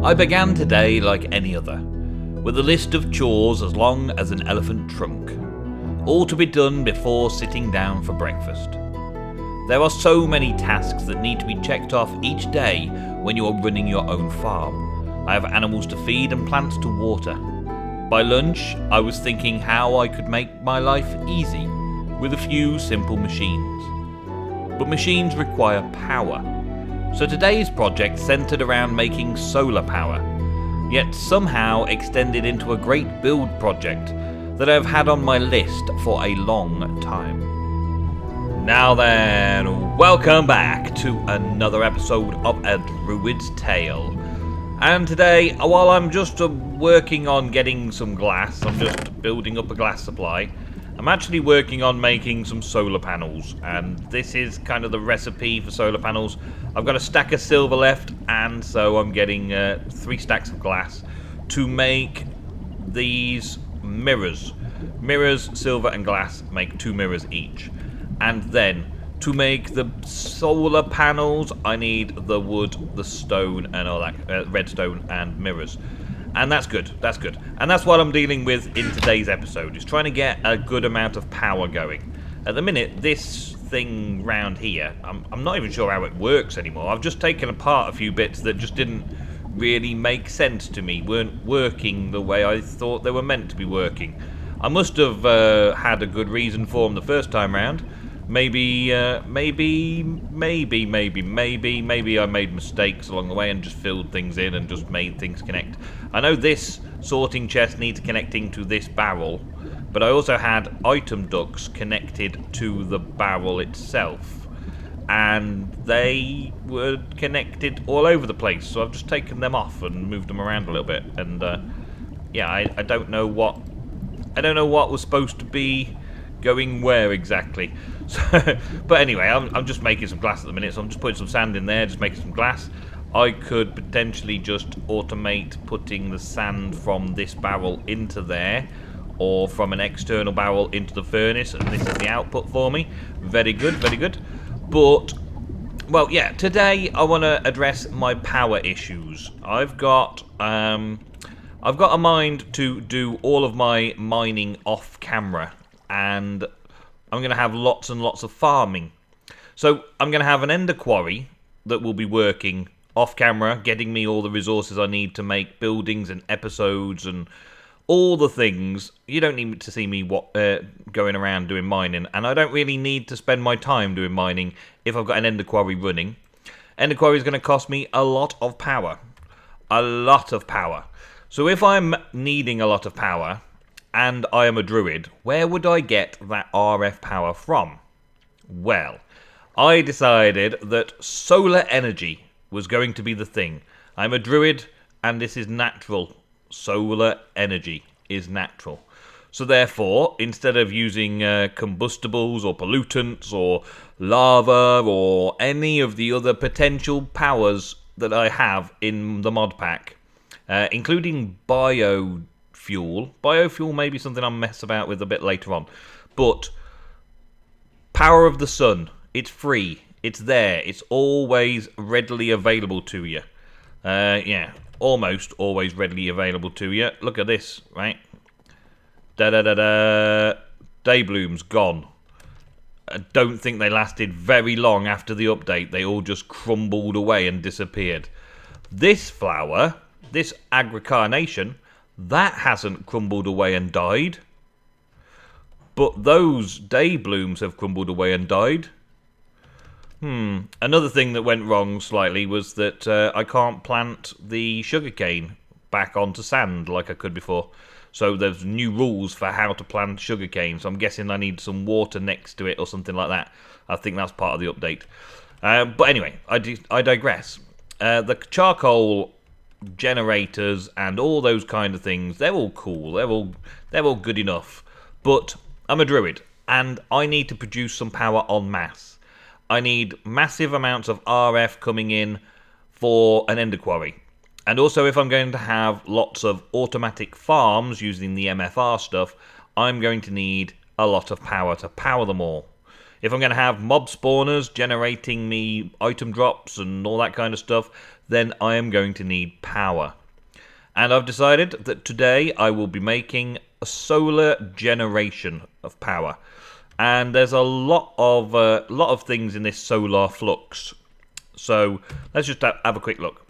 I began today like any other, with a list of chores as long as an elephant trunk, all to be done before sitting down for breakfast. There are so many tasks that need to be checked off each day when you are running your own farm. I have animals to feed and plants to water. By lunch, I was thinking how I could make my life easy with a few simple machines. But machines require power. So today's project centred around making solar power, yet somehow extended into a great build project that I've had on my list for a long time. Now then, welcome back to another episode of A Druid's Tale. And today, while I'm just working on getting some glass, I'm just building up a glass supply, I'm actually working on making some solar panels, and this is kind of the recipe for solar panels. I've got a stack of silver left, and so I'm getting 3 stacks of glass to make these mirrors. Mirrors, silver and glass make 2 mirrors each. And then, to make the solar panels, I need the wood, the stone, and all that, redstone and mirrors. And that's good, And that's what I'm dealing with in today's episode, is trying to get a good amount of power going. At the minute, this thing round here, I'm not even sure how it works anymore. I've just taken apart a few bits that just didn't really make sense to me, weren't working the way I thought they were meant to be working. I must have had a good reason for them the first time round. Maybe I made mistakes along the way and just filled things in and just made things connect. I know this sorting chest needs connecting to this barrel, but I also had item ducts connected to the barrel itself, and they were connected all over the place, so I've just taken them off and moved them around a little bit, and I don't know what was supposed to be going where exactly. So, but anyway, I'm just making some glass at the minute, so I'm just putting some sand in there, just making some glass. I could potentially just automate putting the sand from this barrel into there, or from an external barrel into the furnace, and this is the output for me. Very good, very good. But, well, yeah, today I want to address my power issues. I've got a mind to do all of my mining off camera, and I'm going to have lots and lots of farming. So I'm going to have an ender quarry that will be working off camera, getting me all the resources I need to make buildings and episodes and all the things. You don't need to see me going around doing mining, and I don't really need to spend my time doing mining if I've got an ender quarry running. Ender quarry is going to cost me a lot of power. A lot of power. So if I'm needing a lot of power, and I am a druid, where would I get that RF power from? Well, I decided that solar energy was going to be the thing. I'm a druid, and this is natural. Solar energy is natural. So therefore, instead of using combustibles or pollutants or lava or any of the other potential powers that I have in the mod pack, including biofuel may be something I'll mess about with a bit later on, but power of the sun, it's free, it's there, it's always readily available to you. Almost always readily available to you. Look at this, right? Day bloom's gone. I don't think they lasted very long after the update. They all just crumbled away and disappeared. This flower, this agricarnation, that hasn't crumbled away and died. But those day blooms have crumbled away and died. Another thing that went wrong slightly was that I can't plant the sugarcane back onto sand like I could before. So there's new rules for how to plant sugarcane. So I'm guessing I need some water next to it or something like that. I think that's part of the update. But anyway, I digress. The charcoal generators and all those kind of things, they're all cool. They're all good enough. But I'm a druid, and I need to produce some power en masse. I need massive amounts of RF coming in for an ender quarry. And also, if I'm going to have lots of automatic farms using the MFR stuff, I'm going to need a lot of power to power them all. If I'm going to have mob spawners generating me item drops and all that kind of stuff, then I am going to need power. And I've decided that today I will be making a solar generation of power. And there's a lot of things in this solar flux. So let's just have a quick look.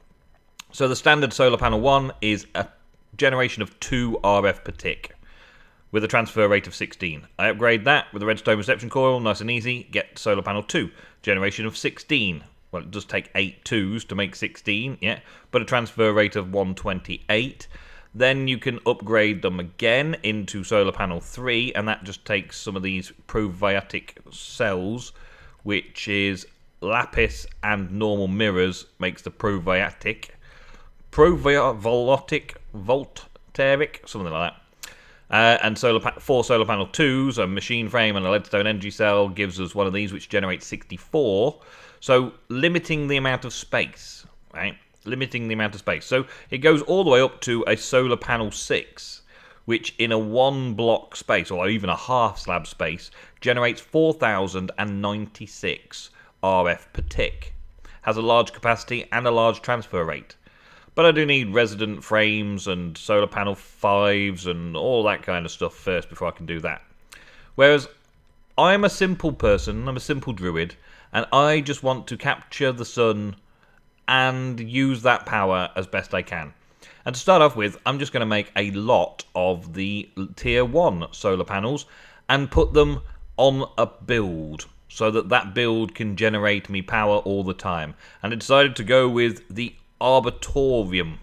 So the standard solar panel 1 is a generation of 2 RF per tick with a transfer rate of 16. I upgrade that with a redstone reception coil, nice and easy, get solar panel 2, generation of 16. Well, it does take 8 2s to make 16, yeah, but a transfer rate of 128. Then you can upgrade them again into solar panel 3, and that just takes some of these proviatic cells, which is lapis and normal mirrors, makes the proviatic. Voltaic, something like that. And 4 solar panel 2s, a machine frame and a leadstone energy cell gives us one of these which generates 64. So limiting the amount of space, right? Limiting the amount of space. So it goes all the way up to a solar panel 6, which in a 1 block space, or even a half slab space, generates 4,096 RF per tick. Has a large capacity and a large transfer rate. But I do need resident frames and solar panel 5s and all that kind of stuff first before I can do that. Whereas I'm a simple person, I'm a simple druid, and I just want to capture the sun and use that power as best I can. And to start off with, I'm just going to make a lot of the tier 1 solar panels and put them on a build so that that build can generate me power all the time. And I decided to go with the Arboretum.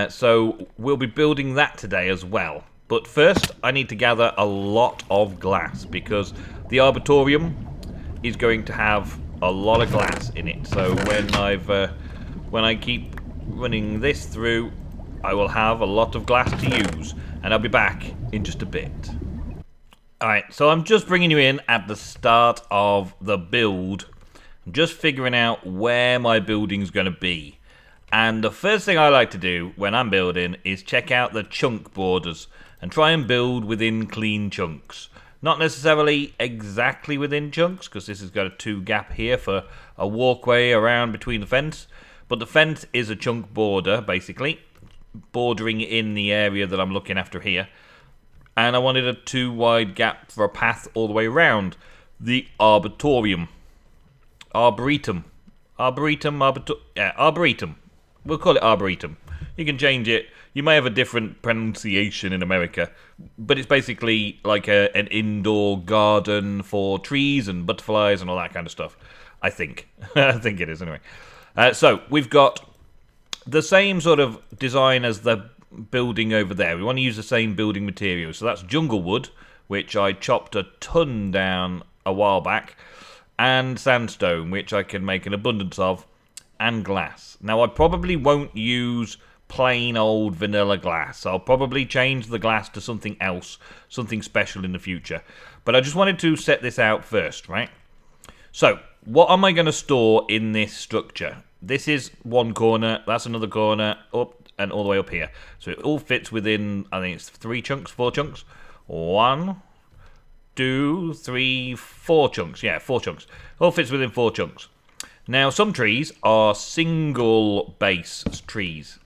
So we'll be building that today as well. But first, I need to gather a lot of glass because the Arboretum is going to have a lot of glass in it. So when I keep running this through, I will have a lot of glass to use, and I'll be back in just a bit. Alright, so I'm just bringing you in at the start of the build. I'm just figuring out where my building's going to be. And the first thing I like to do when I'm building is check out the chunk borders and try and build within clean chunks. Not necessarily exactly within chunks, because this has got a 2 gap here for a walkway around between the fence. But the fence is a chunk border, basically, bordering in the area that I'm looking after here. And I wanted a 2 wide gap for a path all the way around the Arboretum. Arboretum. Arboretum. We'll call it Arboretum. You can change it. You may have a different pronunciation in America, but it's basically like an indoor garden for trees and butterflies and all that kind of stuff. I think. I think it is, anyway. So, we've got the same sort of design as the building over there. We want to use the same building materials. So that's jungle wood, which I chopped a ton down a while back, and sandstone, which I can make an abundance of, and glass. Now, I probably won't use plain old vanilla glass. I'll probably change the glass to something else, something special in the future. But I just wanted to set this out first, right? So, what am I going to store in this structure? This is one corner, that's another corner, up and all the way up here. So it all fits within, I think it's 4 chunks. 1, 2, 3, 4 chunks. Yeah, 4 chunks. All fits within 4 chunks. Now, some trees are single base trees.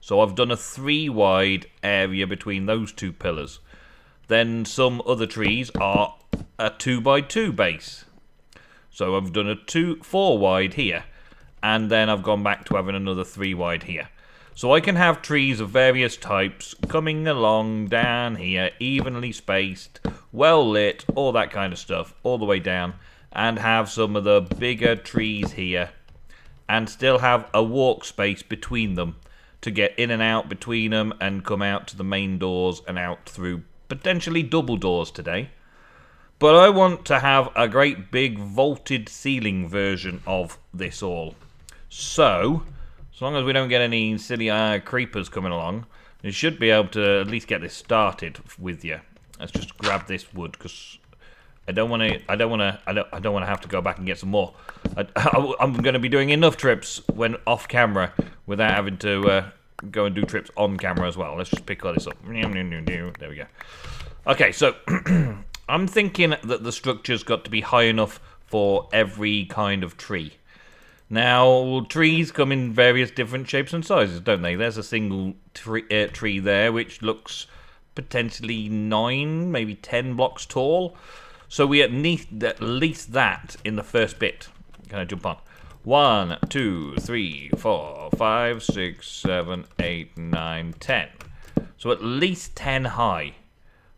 So I've done a 3 wide area between those 2 pillars. Then some other trees are a 2 by 2 base. So I've done a 4 wide here. And then I've gone back to having another 3 wide here. So I can have trees of various types coming along down here, evenly spaced, well lit, all that kind of stuff, all the way down, and have some of the bigger trees here, and still have a walk space between them to get in and out between them and come out to the main doors and out through potentially double doors today. But I want to have a great big vaulted ceiling version of this all. So, as long as we don't get any silly creepers coming along, you should be able to at least get this started with you. Let's just grab this wood because I don't want to have to go back and get some more. I'm going to be doing enough trips when off camera without having to go and do trips on camera as well. Let's just pick all this up. There we go. Okay, so I'm thinking that the structure's got to be high enough for every kind of tree. Now, trees come in various different shapes and sizes, don't they? There's a single tree there, which looks potentially 9, maybe 10 blocks tall. So we need at least that in the first bit. Can I jump on? 1, 2, 3, 4, 5, 6, 7, 8, 9, 10. So at least 10 high.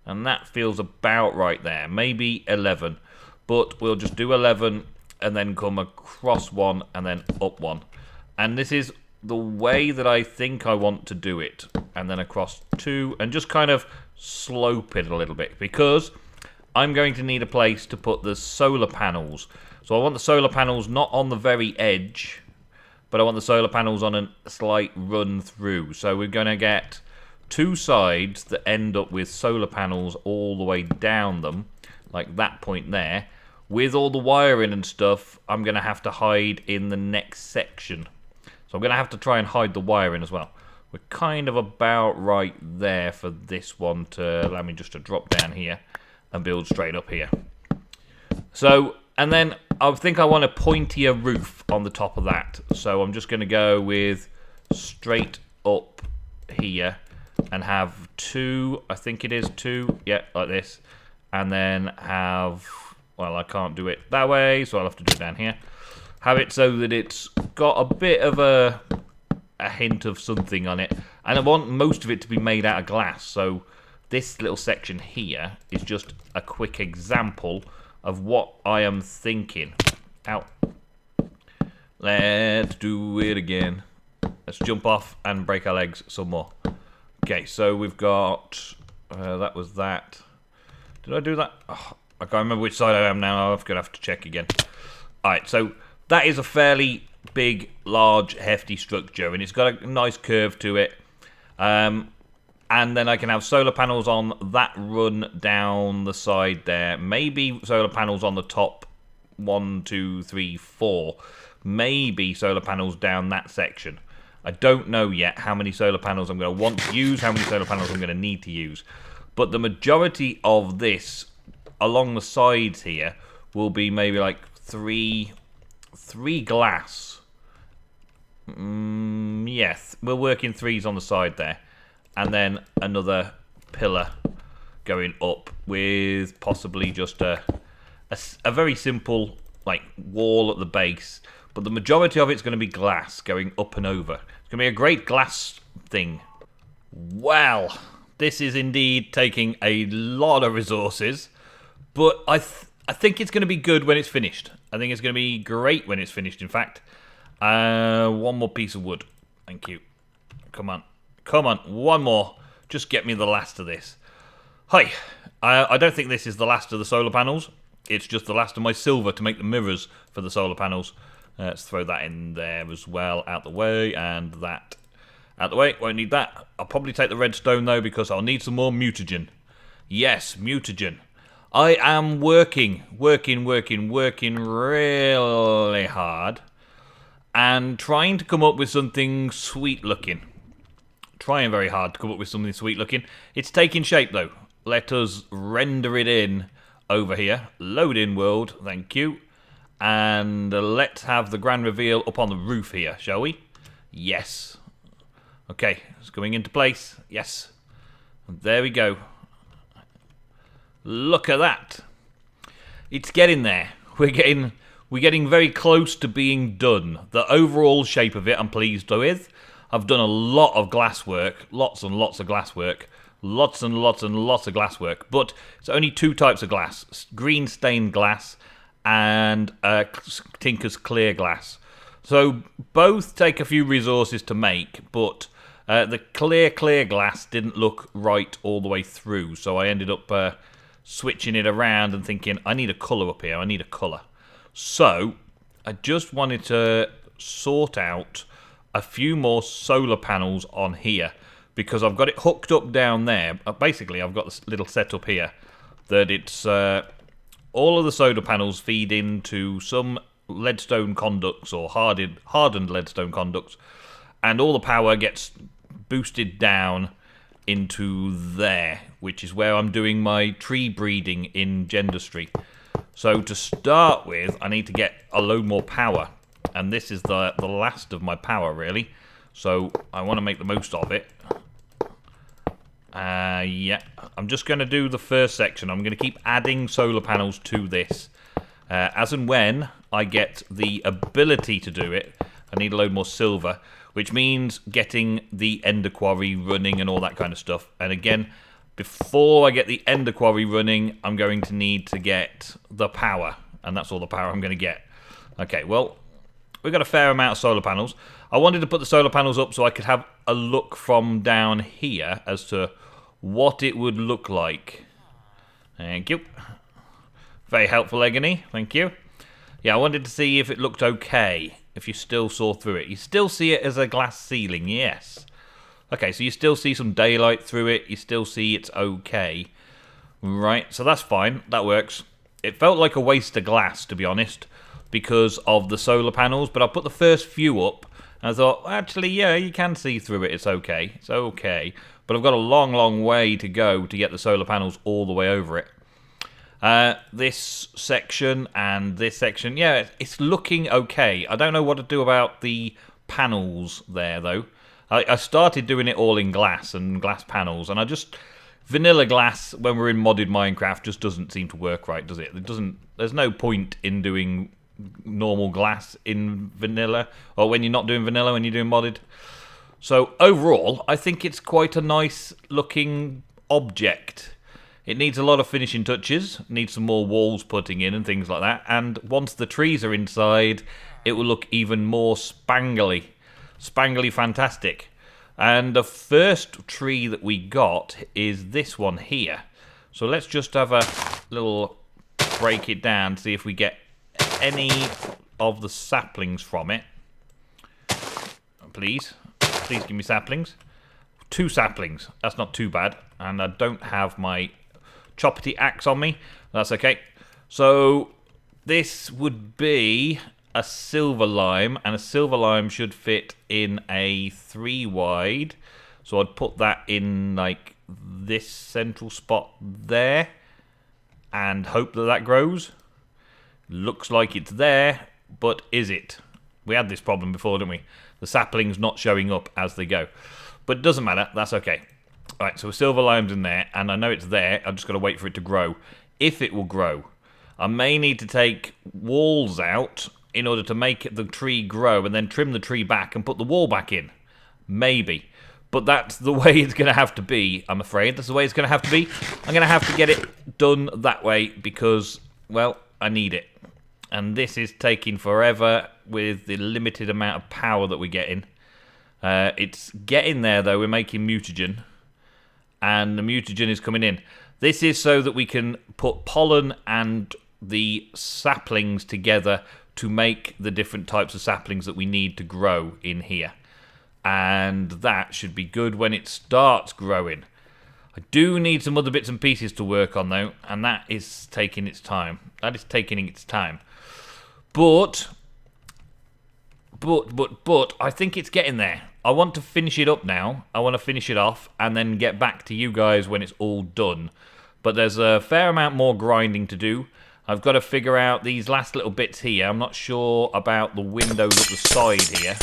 And that feels about right there. Maybe 11. But we'll just do 11 and then come across one and then up one. And this is the way that I think I want to do it. And then across 2 and just kind of slope it a little bit. Because I'm going to need a place to put the solar panels. So I want the solar panels not on the very edge, but I want the solar panels on a slight run through. So we're going to get 2 sides that end up with solar panels all the way down them, like that point there. With all the wiring and stuff, I'm going to have to hide in the next section. So I'm going to have to try and hide the wiring as well. We're kind of about right there for this one to allow me just to drop down here and build straight up here. So, and then I think I want a pointier roof on the top of that. So I'm just going to go with straight up here and have 2, I think it is 2, yeah, like this. And then have, well, I can't do it that way, so I'll have to do it down here. Have it so that it's got a bit of a hint of something on it. And I want most of it to be made out of glass. So this little section here is just a quick example of what I am thinking. Ow. Let's do it again. Let's jump off and break our legs some more. Okay, so we've got... that was that. Did I do that? Oh, I can't remember which side I am now. I'm going to have to check again. Alright, so that is a fairly big, large, hefty structure. And it's got a nice curve to it. And then I can have solar panels on that run down the side there. Maybe solar panels on the top 1, 2, 3, 4. Maybe solar panels down that section. I don't know yet how many solar panels I'm going to want to use, how many solar panels I'm going to need to use. But the majority of this along the sides here will be maybe like three glass. Yes, we'll work in 3s on the side there. And then another pillar going up with possibly just a very simple like wall at the base. But the majority of it's going to be glass going up and over. It's going to be a great glass thing. Well, this is indeed taking a lot of resources. But I think it's going to be good when it's finished. I think it's going to be great when it's finished, in fact. One more piece of wood. Thank you. Come on. Come on, one more. Just get me the last of this. Hi. I don't think this is the last of the solar panels. It's just the last of my silver to make the mirrors for the solar panels. Let's throw that in there as well, out the way, and that out the way. Won't need that. I'll probably take the redstone, though, because I'll need some more mutagen. Yes, mutagen. I am working really hard and trying to come up with something sweet-looking. Trying very hard to come up with something sweet-looking. It's taking shape, though. Let us render it in over here. Load in world, thank you. And let's have the grand reveal up on the roof here, shall we? Yes. Okay, it's going into place. Yes. And there we go. Look at that. It's getting there. We're getting very close to being done. The overall shape of it I'm pleased with. I've done a lot of glass work. Lots and lots of glass work. Lots and lots and lots of glass work. But it's only 2 types of glass. Green stained glass and Tinker's clear glass. So both take a few resources to make, but the clear glass didn't look right all the way through. So I ended up switching it around and thinking, I need a colour up here. I need a colour. So I just wanted to sort out a few more solar panels on here because I've got it hooked up down there. Basically, I've got this little setup here that it's all of the solar panels feed into some leadstone conducts or hardened leadstone conducts, and all the power gets boosted down into there, which is where I'm doing my tree breeding in Gendustry. So to start with, I need to get a load more power, and this is the last of my power, really. So I want to make the most of it. Yeah, I'm just going to do the first section. I'm going to keep adding solar panels to this. As and when I get the ability to do it, I need a load more silver, which means getting the ender quarry running and all that kind of stuff. And again, before I get the ender quarry running, I'm going to need to get the power, and that's all the power I'm going to get. Okay, well, we've got a fair amount of solar panels. I wanted to put the solar panels up so I could have a look from down here as to what it would look like. Thank you. Very helpful, Egony. Thank you. Yeah, I wanted to see if it looked okay, if you still saw through it. You still see it as a glass ceiling, yes. Okay, so you still see some daylight through it. You still see it's okay. Right, so that's fine. That works. It felt like a waste of glass, to be honest, because of the solar panels, but I put the first few up, and I thought, actually, yeah, you can see through it. It's okay. It's okay. But I've got a long, long way to go to get the solar panels all the way over it. This section and this section, yeah, it's looking okay. I don't know what to do about the panels there, though. I started doing it all in glass and glass panels, and vanilla glass when we're in modded Minecraft just doesn't seem to work right, does it? There's no point in doing normal glass in vanilla, or when you're not doing vanilla, when you're doing modded. So overall, I think it's quite a nice looking object. It needs a lot of finishing touches, needs some more walls putting in and things like that, and once the trees are inside, it will look even more spangly fantastic. And the first tree that we got is this one here. So let's just have a little break it down, see if we get any of the saplings from it. Please give me saplings. 2 saplings, that's not too bad. And I don't have my choppity axe on me. That's okay. So this would be a silver lime, and a silver lime should fit in a 3 wide. So I'd put that in like this central spot there and hope that that grows. Looks like it's there, but is it? We had this problem before, didn't we? The saplings not showing up as they go. But it doesn't matter, that's okay. Alright, so silver lime's in there, and I know it's there. I've just got to wait for it to grow. If it will grow. I may need to take walls out in order to make the tree grow, and then trim the tree back and put the wall back in. Maybe. But that's the way it's going to have to be, I'm afraid. That's the way it's going to have to be. I'm going to have to get it done that way because, well, I need it. And this is taking forever with the limited amount of power that we're getting. It's getting there, though. We're making mutagen. And the mutagen is coming in. This is so that we can put pollen and the saplings together to make the different types of saplings that we need to grow in here. And that should be good when it starts growing. I do need some other bits and pieces to work on, though, and that is taking its time. That is taking its time. But I think it's getting there. I want to finish it up now. I want to finish it off and then get back to you guys when it's all done. But there's a fair amount more grinding to do. I've got to figure out these last little bits here. I'm not sure about the windows at the side here.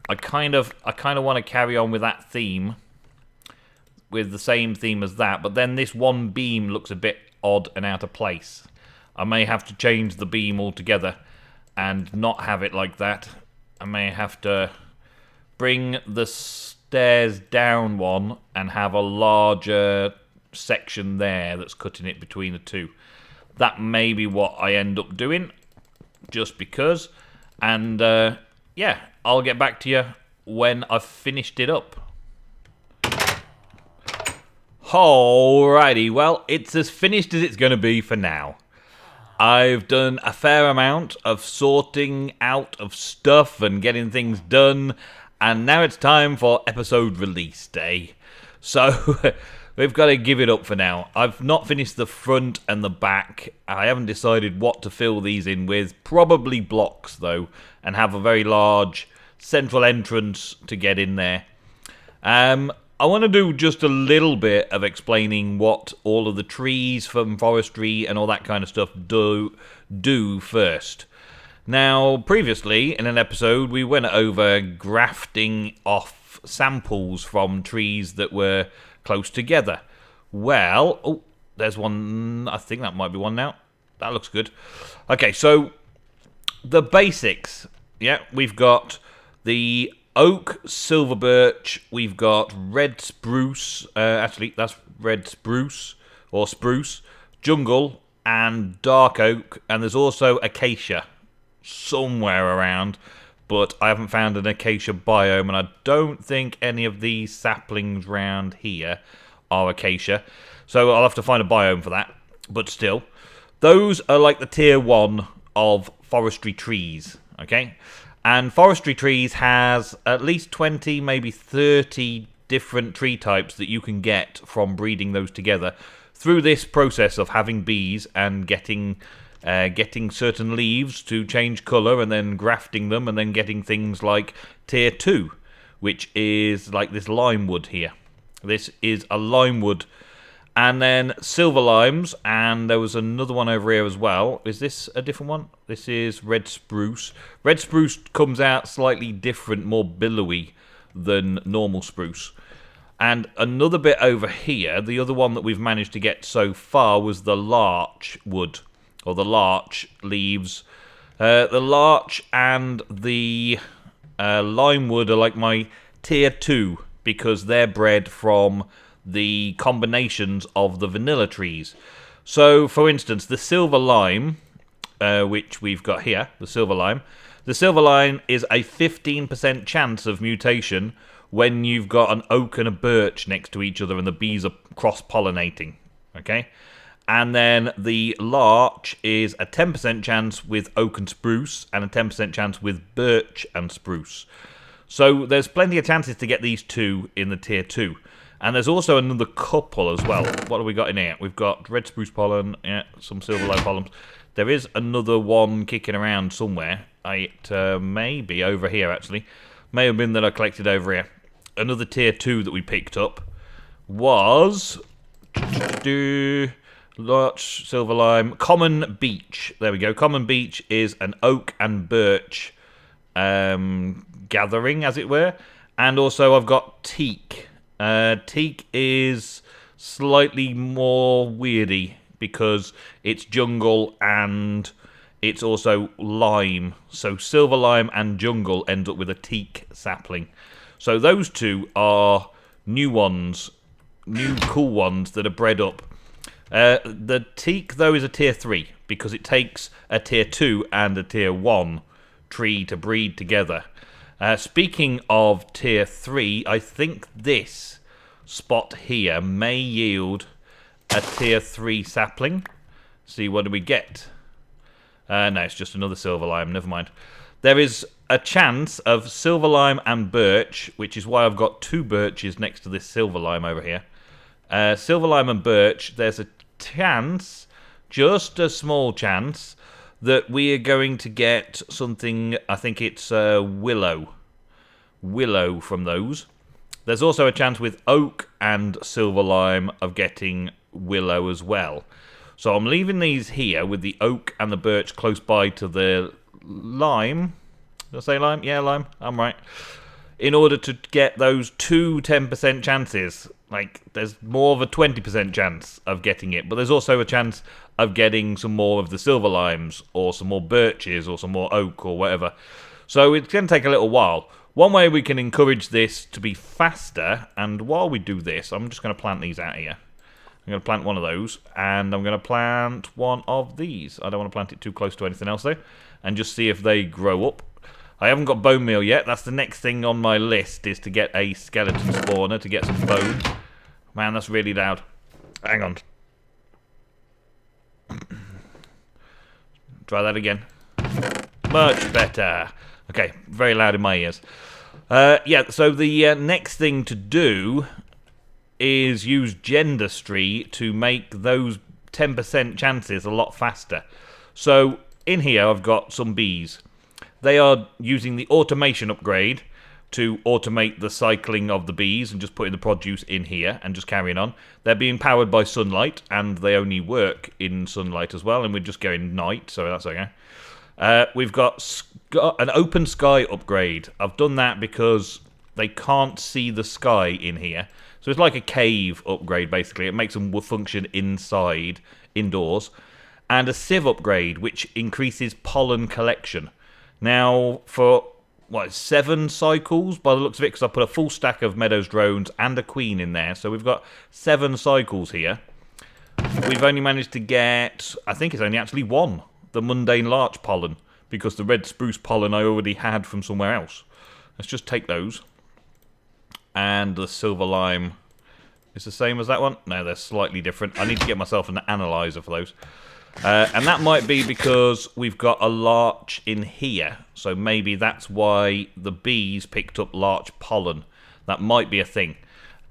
I kind of want to carry on with that theme, with the same theme as that, but then this one beam looks a bit odd and out of place. I may have to change the beam altogether and not have it like that. I may have to bring the stairs down one and have a larger section there that's cutting it between the two. That may be what I end up doing, just because. And, yeah, I'll get back to you when I've finished it up. Alrighty, well, it's as finished as it's going to be for now. I've done a fair amount of sorting out of stuff and getting things done, and now it's time for episode release day. So, we've got to give it up for now. I've not finished the front and the back. I haven't decided what to fill these in with. Probably blocks, though, and have a very large central entrance to get in there. I I want to do just a little bit of explaining what all of the trees from Forestry and all that kind of stuff do first. Now, previously, in an episode, we went over grafting off samples from trees that were close together. Well, oh, there's one. I think that might be one now. That looks good. Okay, so the basics. Yeah, we've got the oak, silver birch, we've got red spruce, actually that's red spruce, or spruce, jungle, and dark oak, and there's also acacia somewhere around, but I haven't found an acacia biome, and I don't think any of these saplings round here are acacia, so I'll have to find a biome for that, but still. Those are like the tier 1 of forestry trees, okay? And forestry trees has at least 20, maybe 30 different tree types that you can get from breeding those together through this process of having bees and getting certain leaves to change colour and then grafting them and then getting things like tier 2, which is like this lime wood here. This is a lime wood. And then silver limes, and there was another one over here as well. Is this a different one? This is red spruce. Red spruce comes out slightly different, more billowy than normal spruce. And another bit over here, the other one that we've managed to get so far was the larch wood, or the larch leaves. The larch and the lime wood are like my tier 2, because they're bred from the combinations of the vanilla trees. So, for instance, the silver lime, which we've got here, the silver lime is a 15% chance of mutation when you've got an oak and a birch next to each other and the bees are cross-pollinating, okay? And then the larch is a 10% chance with oak and spruce and a 10% chance with birch and spruce. So there's plenty of chances to get these two in the tier 2. And there's also another couple as well. What have we got in here? We've got red spruce pollen, yeah, some silver lime pollens. There is another one kicking around somewhere. It may be over here, actually. May have been that I collected over here. Another tier 2 that we picked up was larch, silver lime, common beech. There we go. Common beech is an oak and birch gathering, as it were. And also I've got teak. Teak is slightly more weirdy because it's jungle and it's also lime. So silver lime and jungle end up with a teak sapling. So those two are new ones, new cool ones that are bred up. The teak, though, is a tier 3 because it takes a tier 2 and a tier 1 tree to breed together. Speaking of tier 3, I think this spot here may yield a tier 3 sapling. See, what do we get? No, it's just another silver lime, never mind. There is a chance of silver lime and birch, which is why I've got 2 birches next to this silver lime over here. Silver lime and birch, there's a chance, just a small chance, that we are going to get something, I think it's willow from those. There's also a chance with oak and silver lime of getting willow as well. So I'm leaving these here with the oak and the birch close by to the lime. Did I say lime? Yeah, lime. I'm right. In order to get those 2 10% chances. Like, there's more of a 20% chance of getting it, but there's also a chance of getting some more of the silver limes, or some more birches, or some more oak, or whatever. So it's going to take a little while. One way we can encourage this to be faster, and while we do this, I'm just going to plant these out here. I'm going to plant one of those, and I'm going to plant one of these. I don't want to plant it too close to anything else, though, and just see if they grow up. I haven't got bone meal yet. That's the next thing on my list, is to get a skeleton spawner to get some bone. Man, that's really loud. Hang on. Try that again. Much better. Okay, very loud in my ears. Yeah, so the next thing to do is use Gendustry to make those 10% chances a lot faster. So in here I've got some bees. They are using the automation upgrade, to automate the cycling of the bees and just putting the produce in here and just carrying on. They're being powered by sunlight, and they only work in sunlight as well, and we're just going night, so that's okay. We've got an open sky upgrade. I've done that because they can't see the sky in here. So it's like a cave upgrade, basically. It makes them function indoors. And a sieve upgrade, which increases pollen collection. Now, for 7 cycles by the looks of it, because I put a full stack of Meadows drones and a queen in there, so we've got 7 cycles here. We've only managed to get, I think it's only actually 1, the mundane larch pollen, because the red spruce pollen I already had from somewhere else. Let's just take those. And the silver lime is the same as that one. No, they're slightly different. I need to get myself an analyzer for those. And that might be because we've got a larch in here. So maybe that's why the bees picked up larch pollen. That might be a thing.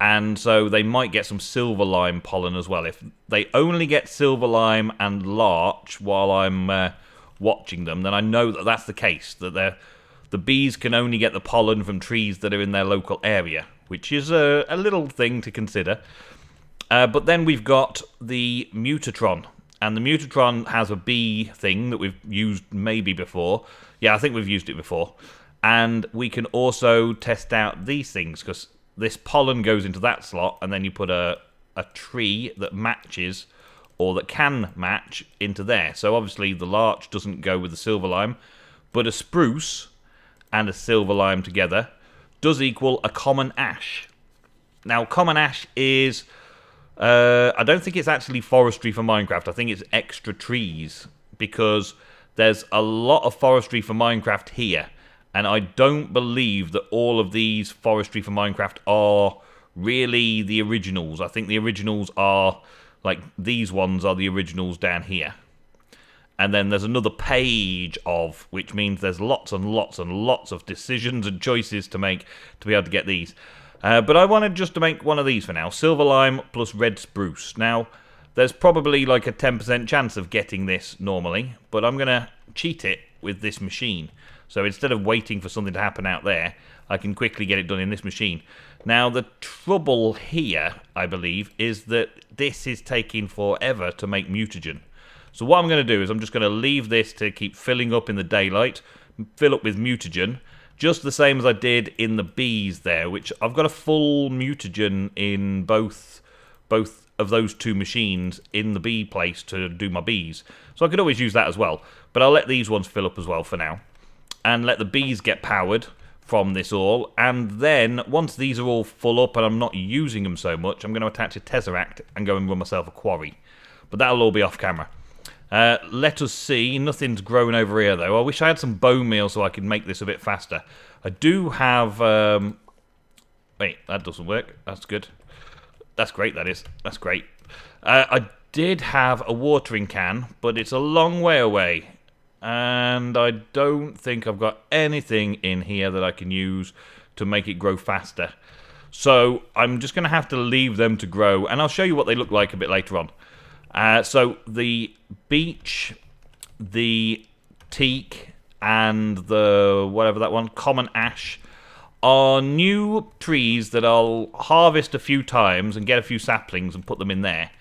And so they might get some silver lime pollen as well. If they only get silver lime and larch while I'm watching them, then I know that that's the case. That the bees can only get the pollen from trees that are in their local area, which is a little thing to consider. But then we've got the Mutatron. And the Mutatron has a bee thing that we've used maybe before. Yeah, I think we've used it before. And we can also test out these things, because this pollen goes into that slot, and then you put a tree that matches, or that can match, into there. So obviously the larch doesn't go with the silver lime, but a spruce and a silver lime together does equal a common ash. Now, common ash is... I don't think it's actually forestry for Minecraft. I think it's extra trees, because there's a lot of forestry for Minecraft here, and I don't believe that all of these forestry for Minecraft are really the originals. I think the originals are, like, these ones are the originals down here. And then there's another page of, which means there's lots and lots and lots of decisions and choices to make to be able to get these. But I wanted just to make one of these for now. Silver lime plus red spruce. Now, there's probably like a 10% chance of getting this normally, but I'm going to cheat it with this machine. So instead of waiting for something to happen out there, I can quickly get it done in this machine. Now, the trouble here, I believe, is that this is taking forever to make mutagen. So what I'm going to do is I'm just going to leave this to keep filling up in the daylight, fill up with mutagen, just the same as I did in the bees there, which I've got a full mutagen in both of those 2 machines in the bee place to do my bees. So I could always use that as well. But I'll let these ones fill up as well for now. And let the bees get powered from this all. And then, once these are all full up and I'm not using them so much, I'm going to attach a Tesseract and go and run myself a quarry. But that'll all be off camera. Let us see. Nothing's grown over here, though. I wish I had some bone meal so I could make this a bit faster. I do have... Wait, that doesn't work. That's good. That's great, that is. That's great. I did have a watering can, but it's a long way away. And I don't think I've got anything in here that I can use to make it grow faster. So I'm just going to have to leave them to grow. And I'll show you what they look like a bit later on. So the beech, the teak, and the whatever that one, common ash, are new trees that I'll harvest a few times and get a few saplings and put them in there.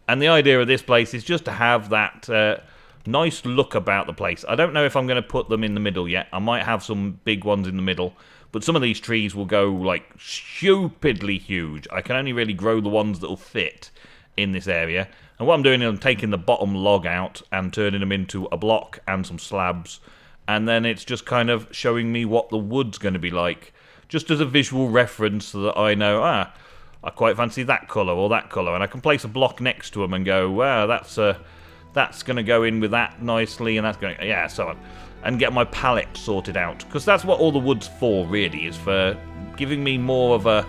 And the idea of this place is just to have that nice look about the place. I don't know if I'm going to put them in the middle yet. I might have some big ones in the middle. But some of these trees will go, like, stupidly huge. I can only really grow the ones that will fit in this area. And what I'm doing is I'm taking the bottom log out and turning them into a block and some slabs. And then it's just kind of showing me what the wood's going to be like. Just as a visual reference so that I know, I quite fancy that colour or that colour. And I can place a block next to them and go, wow, that's going to go in with that nicely. And that's going to, yeah, so on. And get my palette sorted out. Because that's what all the wood's for, really, is for giving me more of a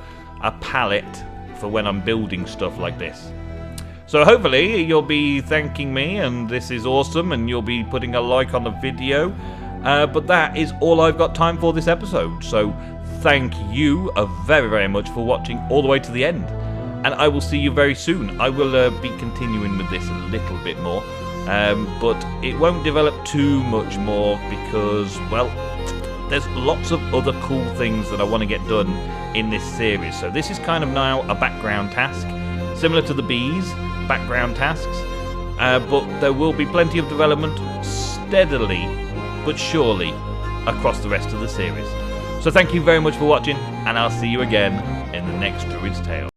palette for when I'm building stuff like this. So hopefully you'll be thanking me, and this is awesome, and you'll be putting a like on the video. But that is all I've got time for this episode. So thank you very, very much for watching all the way to the end. And I will see you very soon. I will be continuing with this a little bit more. But it won't develop too much more because, well, there's lots of other cool things that I want to get done in this series. So this is kind of now a background task, similar to the bees, background tasks. But there will be plenty of development steadily but surely across the rest of the series. So thank you very much for watching, and I'll see you again in the next Druid's Tale.